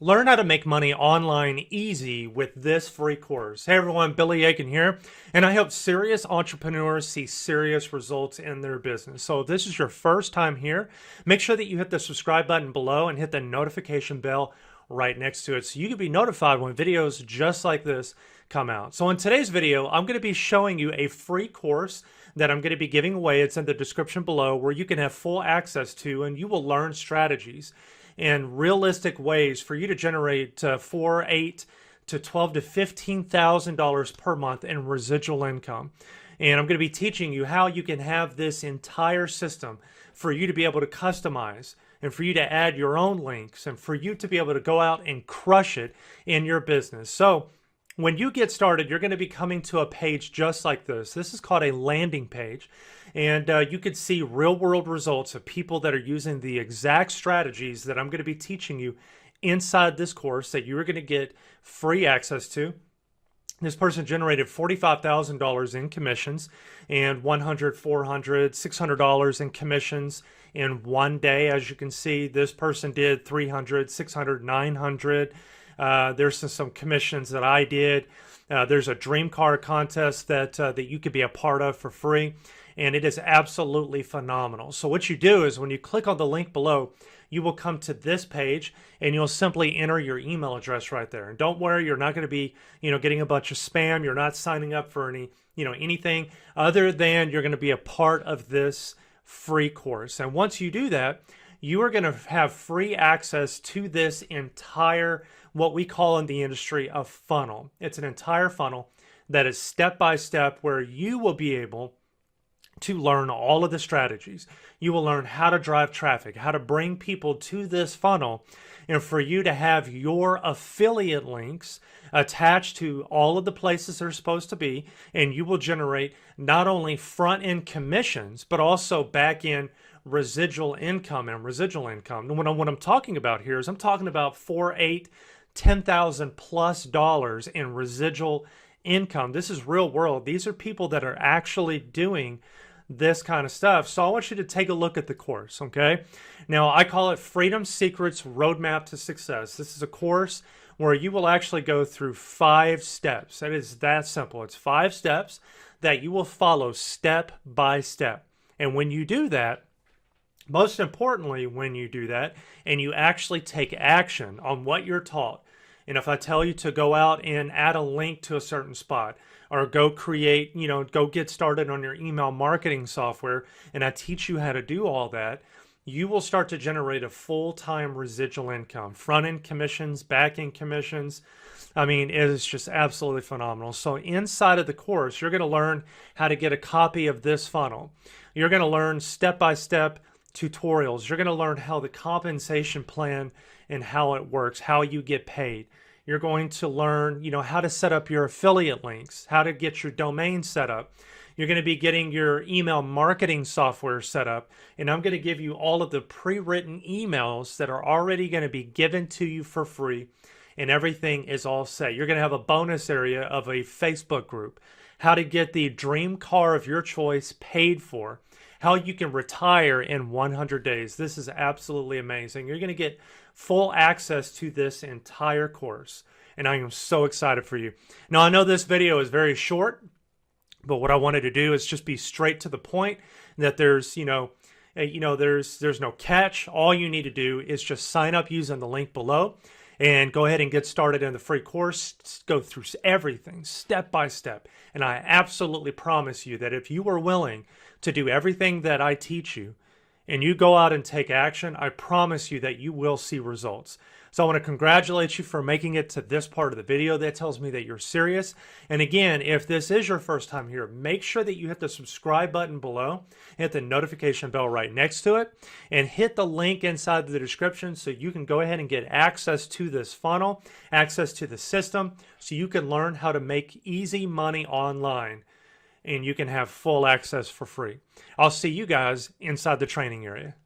Learn how to make money online easy with this free course. Hey everyone, Billy Aiken here, and I help serious entrepreneurs see serious results in their business. So if this is your first time here, make sure that you hit the subscribe button below and hit the notification bell right next to it so you can be notified when videos just like this come out. So in today's video, I'm going to be showing you a free course that I'm going to be giving away. It's in the description below where you can have full access to, and you will learn strategies and realistic ways for you to generate $4, $8 to $12 to $15,000 per month in residual income. And I'm going to be teaching you how you can have this entire system for you to be able to customize and for you to add your own links and for you to be able to go out and crush it in your business. So when you get started, you're going to be coming to a page just like this. This is called a landing page. And you could see real world results of people that are using the exact strategies that I'm going to be teaching you inside this course that you are going to get free access to. This person generated $45,000 in commissions and $100, $400, $600 in commissions in one day. As you can see, this person did $300, $600, $900. There's some commissions that I did. There's a dream car contest that you could be a part of for free, and it is absolutely phenomenal. So what you do is when you click on the link below, you will come to this page and you'll simply enter your email address right there. And don't worry, you're not going to be, getting a bunch of spam. You're not signing up for anything other than you're going to be a part of this free course. And once you do that, you are going to have free access to this entire, what we call in the industry, a funnel. It's an entire funnel that is step by step where you will be able to learn all of the strategies. You will learn how to drive traffic, how to bring people to this funnel, and for you to have your affiliate links attached to all of the places they're supposed to be, and you will generate not only front-end commissions, but also back-end residual income and residual income. And what I'm talking about here is I'm talking about $4, $8, $10,000 plus dollars in residual income. This is real world. These are people that are actually doing this kind of stuff. So I want you to take a look at the course, okay? Now, I call it Freedom Secrets Roadmap to Success. This is a course where you will actually go through 5 steps. That is that simple. It's 5 steps that you will follow step by step. And when you do that, most importantly, when you do that and you actually take action on what you're taught, and if I tell you to go out and add a link to a certain spot or go create, go get started on your email marketing software, and I teach you how to do all that, you will start to generate a full-time residual income, front-end commissions, back-end commissions. I mean, it is just absolutely phenomenal. So inside of the course, you're going to learn how to get a copy of this funnel. You're going to learn step-by-step tutorials. You're going to learn how the compensation plan and how it works, how you get paid. You're going to learn, how to set up your affiliate links, how to get your domain set up. You're going to be getting your email marketing software set up, and I'm going to give you all of the pre-written emails that are already going to be given to you for free, and everything is all set. You're going to have a bonus area of a Facebook group, how to get the dream car of your choice paid for, how you can retire in 100 days. This is absolutely amazing. You're going to get full access to this entire course, and I am so excited for you. Now, I know this video is very short, but what I wanted to do is just be straight to the point, that there's, there's no catch. All you need to do is just sign up using the link below and go ahead and get started in the free course. Go through everything step by step. And I absolutely promise you that if you are willing to do everything that I teach you and you go out and take action, I promise you that you will see results. So I want to congratulate you for making it to this part of the video. That tells me that you're serious. And again, if this is your first time here, make sure that you hit the subscribe button below, hit the notification bell right next to it, and hit the link inside the description so you can go ahead and get access to this funnel, access to the system, so you can learn how to make easy money online and you can have full access for free. I'll see you guys inside the training area.